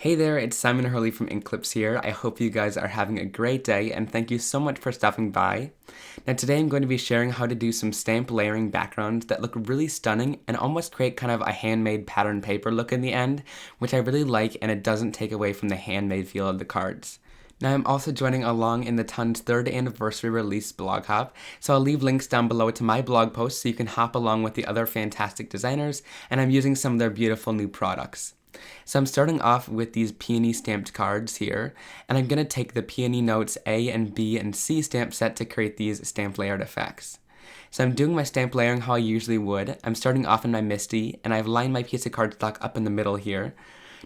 Hey there, it's Simon Hurley from Ink Clips here. I hope you guys are having a great day and thank you so much for stopping by. Now today I'm going to be sharing how to do some stamp layering backgrounds that look really stunning and almost create kind of a handmade pattern paper look in the end, which I really like, and it doesn't take away from the handmade feel of the cards. Now I'm also joining along in the Ton's 3rd anniversary release blog hop, so I'll leave links down below to my blog post so you can hop along with the other fantastic designers, and I'm using some of their beautiful new products. So I'm starting off with these Peony stamped cards here, and I'm going to take the Peony Notes A and B and C stamp set to create these stamp layered effects. So I'm doing my stamp layering how I usually would. I'm starting off in my MISTI, and I've lined my piece of cardstock up in the middle here.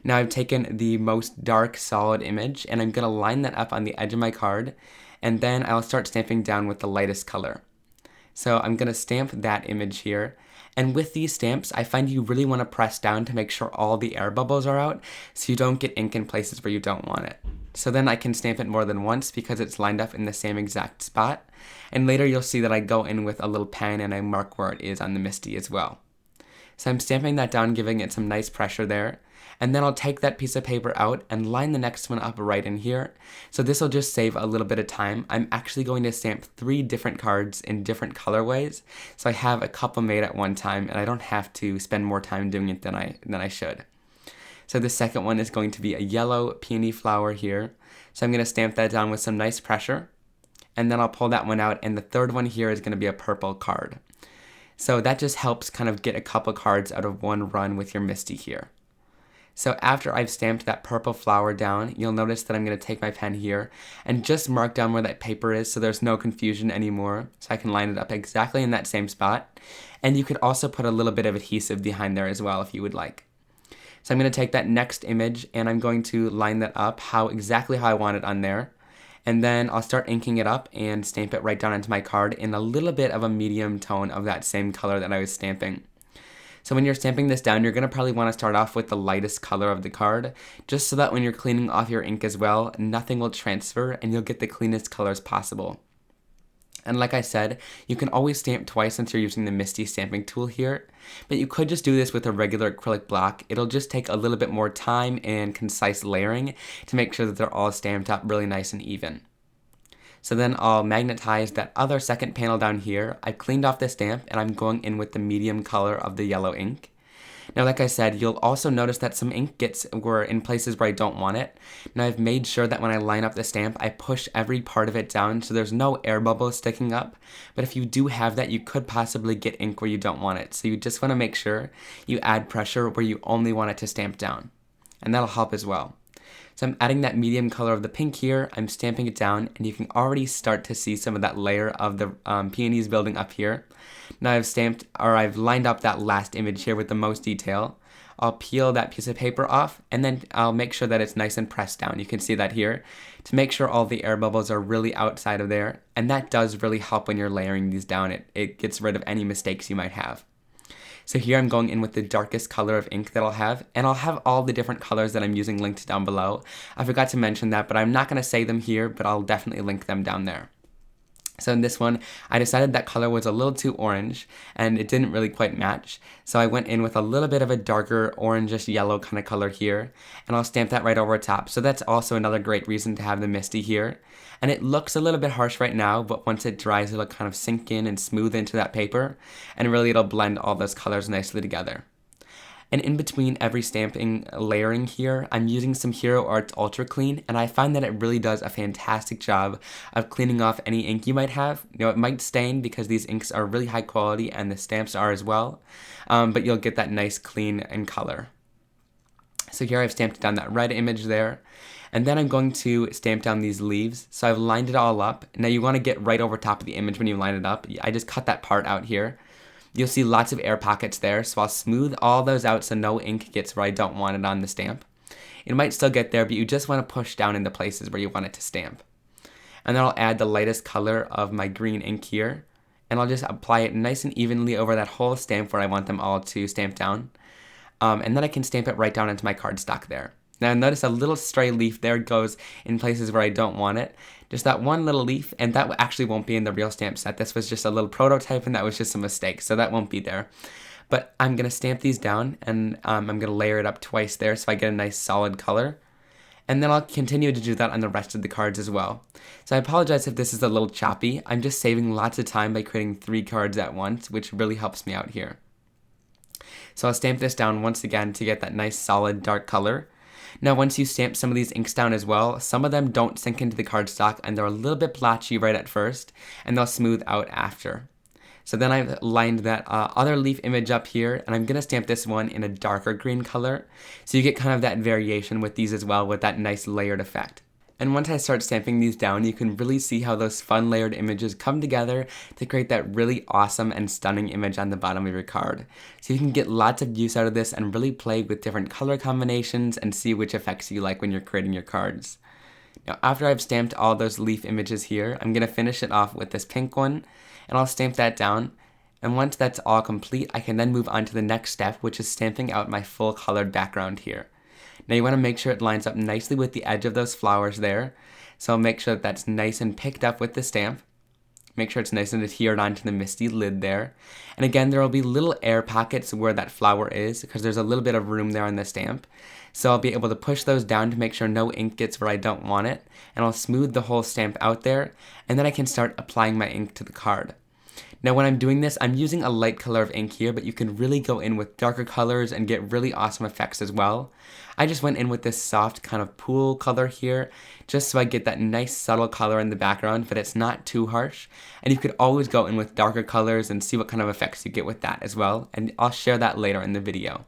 Now I've taken the most dark solid image, and I'm going to line that up on the edge of my card, and then I'll start stamping down with the lightest color. So I'm going to stamp that image here. And with these stamps, I find you really want to press down to make sure all the air bubbles are out so you don't get ink in places where you don't want it. So then I can stamp it more than once because it's lined up in the same exact spot. And later you'll see that I go in with a little pen and I mark where it is on the MISTI as well. So I'm stamping that down, giving it some nice pressure there. And then I'll take that piece of paper out and line the next one up right in here. So this will just save a little bit of time. I'm actually going to stamp 3 different cards in different colorways. So I have a couple made at one time and I don't have to spend more time doing it than I should. So the second one is going to be a yellow peony flower here. So I'm going to stamp that down with some nice pressure. And then I'll pull that one out, and the third one here is going to be a purple card. So that just helps kind of get a couple cards out of one run with your MISTI here. So after I've stamped that purple flower down, you'll notice that I'm going to take my pen here and just mark down where that paper is so there's no confusion anymore. So I can line it up exactly in that same spot. And you could also put a little bit of adhesive behind there as well if you would like. So I'm going to take that next image and I'm going to line that up exactly how I want it on there. And then I'll start inking it up and stamp it right down into my card in a little bit of a medium tone of that same color that I was stamping. So when you're stamping this down, you're going to probably want to start off with the lightest color of the card, just so that when you're cleaning off your ink as well, nothing will transfer and you'll get the cleanest colors possible. And like I said, you can always stamp twice since you're using the MISTI stamping tool here, but you could just do this with a regular acrylic block. It'll just take a little bit more time and concise layering to make sure that they're all stamped up really nice and even. So then I'll magnetize that other second panel down here. I cleaned off the stamp and I'm going in with the medium color of the yellow ink. Now like I said, you'll also notice that some ink gets in places where I don't want it. Now I've made sure that when I line up the stamp, I push every part of it down so there's no air bubbles sticking up. But if you do have that, you could possibly get ink where you don't want it. So you just want to make sure you add pressure where you only want it to stamp down. And that'll help as well. So I'm adding that medium color of the pink here, I'm stamping it down, and you can already start to see some of that layer of the peonies building up here. Now I've lined up that last image here with the most detail. I'll peel that piece of paper off, and then I'll make sure that it's nice and pressed down. You can see that here, to make sure all the air bubbles are really outside of there, and that does really help when you're layering these down. It gets rid of any mistakes you might have. So here I'm going in with the darkest color of ink that I'll have, and I'll have all the different colors that I'm using linked down below. I forgot to mention that, but I'm not going to say them here, but I'll definitely link them down there. So in this one, I decided that color was a little too orange, and it didn't really quite match. So I went in with a little bit of a darker orangish yellow kind of color here, and I'll stamp that right over top. So that's also another great reason to have the MISTI here. And it looks a little bit harsh right now, but once it dries, it'll kind of sink in and smooth into that paper, and really it'll blend all those colors nicely together. And in between every stamping layering here, I'm using some Hero Arts Ultra Clean, and I find that it really does a fantastic job of cleaning off any ink you might have. You know, it might stain because these inks are really high quality and the stamps are as well, but you'll get that nice clean and color. So here I've stamped down that red image there, and then I'm going to stamp down these leaves. So I've lined it all up. Now you want to get right over top of the image when you line it up. I just cut that part out here. You'll see lots of air pockets there, so I'll smooth all those out so no ink gets where I don't want it on the stamp. It might still get there, but you just want to push down into places where you want it to stamp. And then I'll add the lightest color of my green ink here, and I'll just apply it nice and evenly over that whole stamp where I want them all to stamp down. And then I can stamp it right down into my cardstock there. Now notice a little stray leaf there goes in places where I don't want it. Just that one little leaf, and that actually won't be in the real stamp set. This was just a little prototype, and that was just a mistake, so that won't be there. But I'm going to stamp these down, and I'm going to layer it up twice there so I get a nice solid color. And then I'll continue to do that on the rest of the cards as well. So I apologize if this is a little choppy. I'm just saving lots of time by creating 3 cards at once, which really helps me out here. So I'll stamp this down once again to get that nice solid dark color. Now once you stamp some of these inks down as well, some of them don't sink into the cardstock and they're a little bit blotchy right at first, and they'll smooth out after. So then I've lined that other leaf image up here, and I'm going to stamp this one in a darker green color, so you get kind of that variation with these as well, with that nice layered effect. And once I start stamping these down, you can really see how those fun layered images come together to create that really awesome and stunning image on the bottom of your card. So you can get lots of use out of this and really play with different color combinations and see which effects you like when you're creating your cards. Now after I've stamped all those leaf images here, I'm going to finish it off with this pink one, and I'll stamp that down. And once that's all complete, I can then move on to the next step, which is stamping out my full colored background here. Now you want to make sure it lines up nicely with the edge of those flowers there. So I'll make sure that that's nice and picked up with the stamp. Make sure it's nice and adhered onto the MISTI lid there. And again, there will be little air pockets where that flower is, because there's a little bit of room there on the stamp. So I'll be able to push those down to make sure no ink gets where I don't want it. And I'll smooth the whole stamp out there, and then I can start applying my ink to the card. Now when I'm doing this, I'm using a light color of ink here, but you can really go in with darker colors and get really awesome effects as well. I just went in with this soft kind of pool color here, just so I get that nice subtle color in the background, but it's not too harsh. And you could always go in with darker colors and see what kind of effects you get with that as well, and I'll share that later in the video.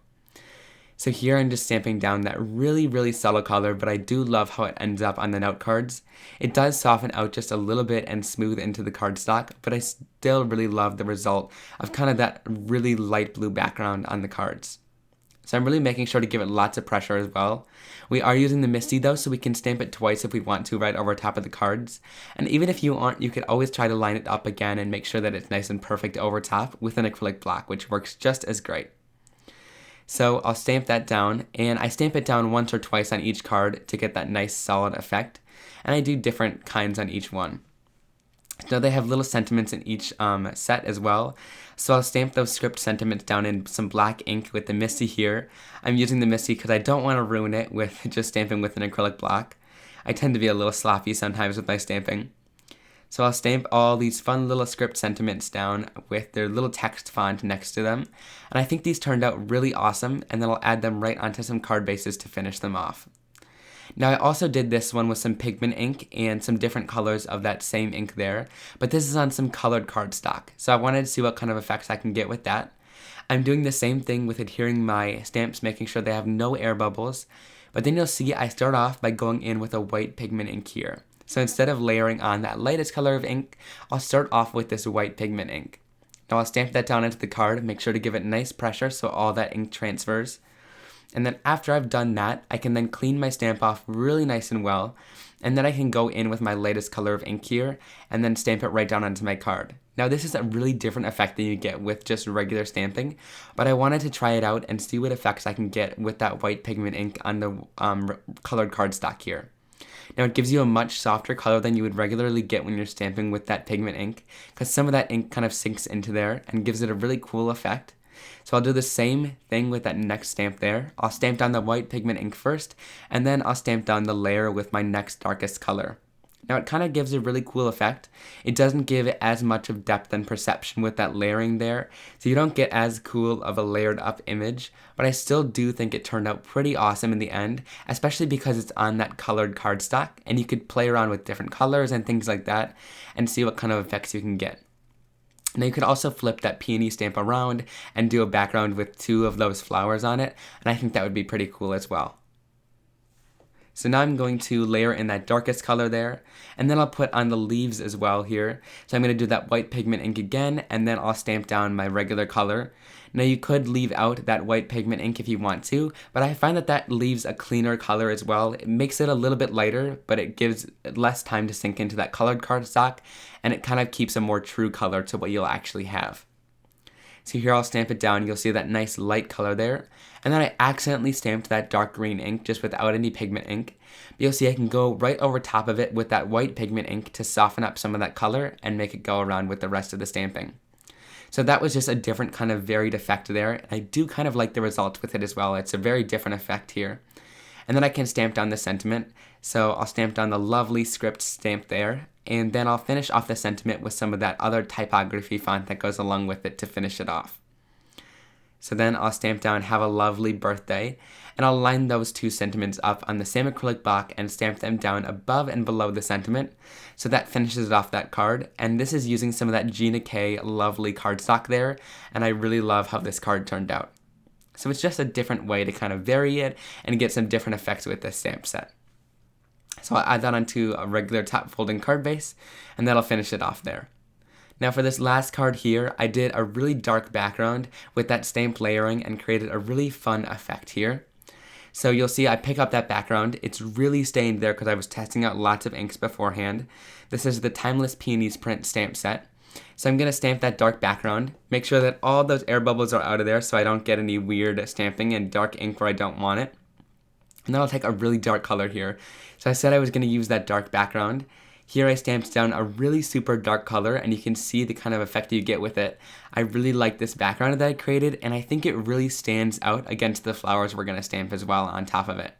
So here I'm just stamping down that really subtle color, but I do love how it ends up on the note cards. It does soften out just a little bit and smooth into the cardstock, but I still really love the result of kind of that really light blue background on the cards. So I'm really making sure to give it lots of pressure as well. We are using the MISTI though, so we can stamp it twice if we want to right over top of the cards. And even if you aren't, you could always try to line it up again and make sure that it's nice and perfect over top with an acrylic block, which works just as great. So I'll stamp that down, and I stamp it down once or twice on each card to get that nice solid effect, and I do different kinds on each one. So they have little sentiments in each set as well, so I'll stamp those script sentiments down in some black ink with the MISTI here. I'm using the MISTI because I don't want to ruin it with just stamping with an acrylic block. I tend to be a little sloppy sometimes with my stamping. So I'll stamp all these fun little script sentiments down with their little text font next to them. And I think these turned out really awesome, and then I'll add them right onto some card bases to finish them off. Now I also did this one with some pigment ink and some different colors of that same ink there, but this is on some colored cardstock. So I wanted to see what kind of effects I can get with that. I'm doing the same thing with adhering my stamps, making sure they have no air bubbles, but then you'll see I start off by going in with a white pigment ink here. So instead of layering on that lightest color of ink, I'll start off with this white pigment ink. Now I'll stamp that down into the card, make sure to give it nice pressure so all that ink transfers. And then after I've done that, I can then clean my stamp off really nice and well, and then I can go in with my lightest color of ink here, and then stamp it right down onto my card. Now this is a really different effect than you get with just regular stamping, but I wanted to try it out and see what effects I can get with that white pigment ink on the colored cardstock here. Now it gives you a much softer color than you would regularly get when you're stamping with that pigment ink, because some of that ink kind of sinks into there and gives it a really cool effect. So I'll do the same thing with that next stamp there. I'll stamp down the white pigment ink first, and then I'll stamp down the layer with my next darkest color. Now it kind of gives a really cool effect. It doesn't give it as much of depth and perception with that layering there, so you don't get as cool of a layered up image, but I still do think it turned out pretty awesome in the end, especially because it's on that colored cardstock, and you could play around with different colors and things like that, and see what kind of effects you can get. Now you could also flip that peony stamp around and do a background with 2 of those flowers on it, and I think that would be pretty cool as well. So now I'm going to layer in that darkest color there, and then I'll put on the leaves as well here. So I'm going to do that white pigment ink again, and then I'll stamp down my regular color. Now you could leave out that white pigment ink if you want to, but I find that that leaves a cleaner color as well. It makes it a little bit lighter, but it gives less time to sink into that colored cardstock, and it kind of keeps a more true color to what you'll actually have. So here I'll stamp it down, you'll see that nice light color there. And then I accidentally stamped that dark green ink just without any pigment ink. But you'll see I can go right over top of it with that white pigment ink to soften up some of that color and make it go around with the rest of the stamping. So that was just a different kind of varied effect there. And I do kind of like the results with it as well. It's a very different effect here. And then I can stamp down the sentiment. So I'll stamp down the lovely script stamp there, and then I'll finish off the sentiment with some of that other typography font that goes along with it to finish it off. So then I'll stamp down "Have a Lovely Birthday," and I'll line those two sentiments up on the same acrylic block and stamp them down above and below the sentiment. So that finishes it off that card, and this is using some of that Gina K lovely cardstock there, and I really love how this card turned out. So it's just a different way to kind of vary it and get some different effects with this stamp set. So I'll add that onto a regular top folding card base, and that'll finish it off there. Now for this last card here, I did a really dark background with that stamp layering and created a really fun effect here. So you'll see I pick up that background. It's really stained there because I was testing out lots of inks beforehand. This is the Timeless Peonies print stamp set. So I'm going to stamp that dark background, make sure that all those air bubbles are out of there so I don't get any weird stamping and dark ink where I don't want it. And then I'll take a really dark color here. So I said I was going to use that dark background. Here I stamped down a really super dark color, and you can see the kind of effect you get with it. I really like this background that I created, and I think it really stands out against the flowers we're going to stamp as well on top of it.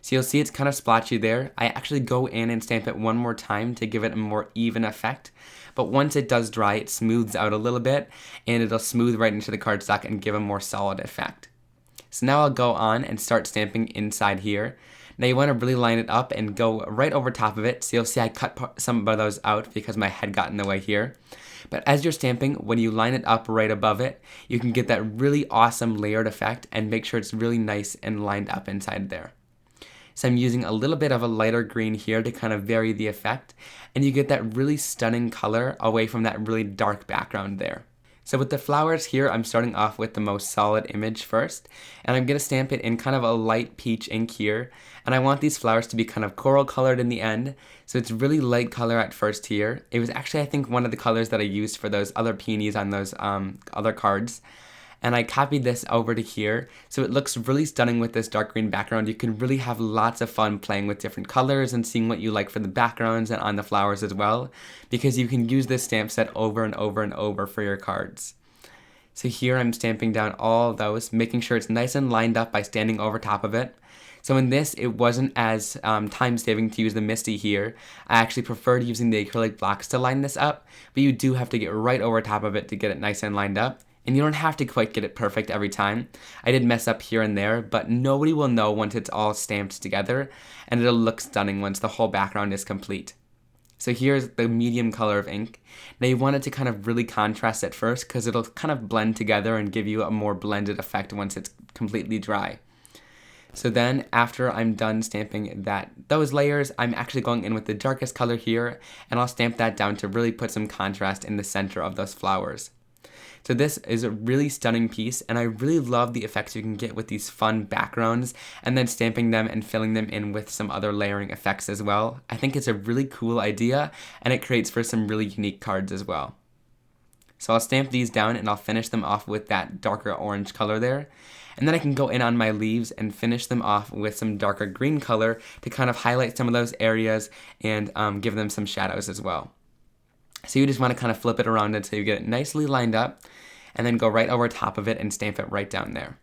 So you'll see it's kind of splotchy there. I actually go in and stamp it one more time to give it a more even effect. But once it does dry, it smooths out a little bit, and it'll smooth right into the cardstock and give a more solid effect. So now I'll go on and start stamping inside here. Now you want to really line it up and go right over top of it. So you'll see I cut some of those out because my head got in the way here. But as you're stamping, when you line it up right above it, you can get that really awesome layered effect and make sure it's really nice and lined up inside there. So I'm using a little bit of a lighter green here to kind of vary the effect, and you get that really stunning color away from that really dark background there. So with the flowers here, I'm starting off with the most solid image first, and I'm going to stamp it in kind of a light peach ink here, and I want these flowers to be kind of coral colored in the end, so it's really light color at first here. It was actually, I think, one of the colors that I used for those other peonies on those other cards, and I copied this over to here, so it looks really stunning with this dark green background. You can really have lots of fun playing with different colors and seeing what you like for the backgrounds and on the flowers as well, because you can use this stamp set over and over and over for your cards. So here I'm stamping down all of those, making sure it's nice and lined up by standing over top of it. So in this, it wasn't as time-saving to use the MISTI here. I actually preferred using the acrylic blocks to line this up, but you do have to get right over top of it to get it nice and lined up. And you don't have to quite get it perfect every time. I did mess up here and there, but nobody will know once it's all stamped together, and it'll look stunning once the whole background is complete. So here's the medium color of ink. Now you want it to kind of really contrast at first because it'll kind of blend together and give you a more blended effect once it's completely dry. So then after I'm done stamping those layers, I'm actually going in with the darkest color here, and I'll stamp that down to really put some contrast in the center of those flowers. So this is a really stunning piece, and I really love the effects you can get with these fun backgrounds and then stamping them and filling them in with some other layering effects as well. I think it's a really cool idea, and it creates for some really unique cards as well. So I'll stamp these down and I'll finish them off with that darker orange color there. And then I can go in on my leaves and finish them off with some darker green color to kind of highlight some of those areas and give them some shadows as well. So you just want to kind of flip it around until you get it nicely lined up, and then go right over top of it and stamp it right down there.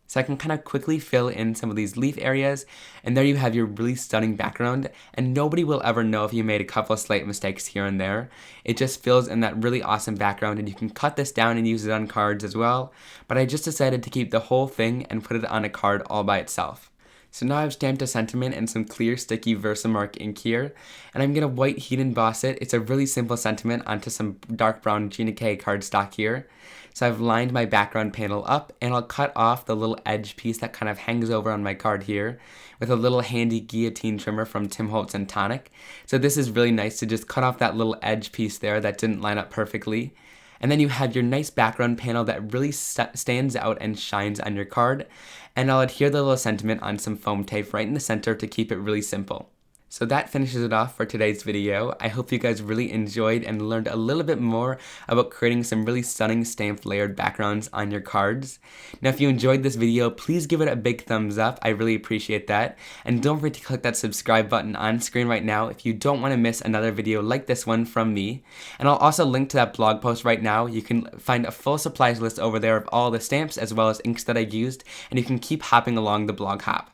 So I can kind of quickly fill in some of these leaf areas, and there you have your really stunning background, and nobody will ever know if you made a couple of slight mistakes here and there. It just fills in that really awesome background, and you can cut this down and use it on cards as well, but I just decided to keep the whole thing and put it on a card all by itself. So now I've stamped a sentiment in some clear sticky Versamark ink here, and I'm going to white heat emboss it. It's a really simple sentiment onto some dark brown Gina K cardstock here. So I've lined my background panel up, and I'll cut off the little edge piece that kind of hangs over on my card here with a little handy guillotine trimmer from Tim Holtz and Tonic. So this is really nice to just cut off that little edge piece there that didn't line up perfectly. And then you have your nice background panel that really stands out and shines on your card. And I'll adhere the little sentiment on some foam tape right in the center to keep it really simple. So that finishes it off for today's video. I hope you guys really enjoyed and learned a little bit more about creating some really stunning stamped layered backgrounds on your cards. Now if you enjoyed this video, please give it a big thumbs up. I really appreciate that. And don't forget to click that subscribe button on screen right now if you don't want to miss another video like this one from me. And I'll also link to that blog post right now. You can find a full supplies list over there of all the stamps as well as inks that I used, and you can keep hopping along the blog hop.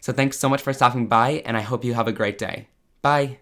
So thanks so much for stopping by, and I hope you have a great day. Bye!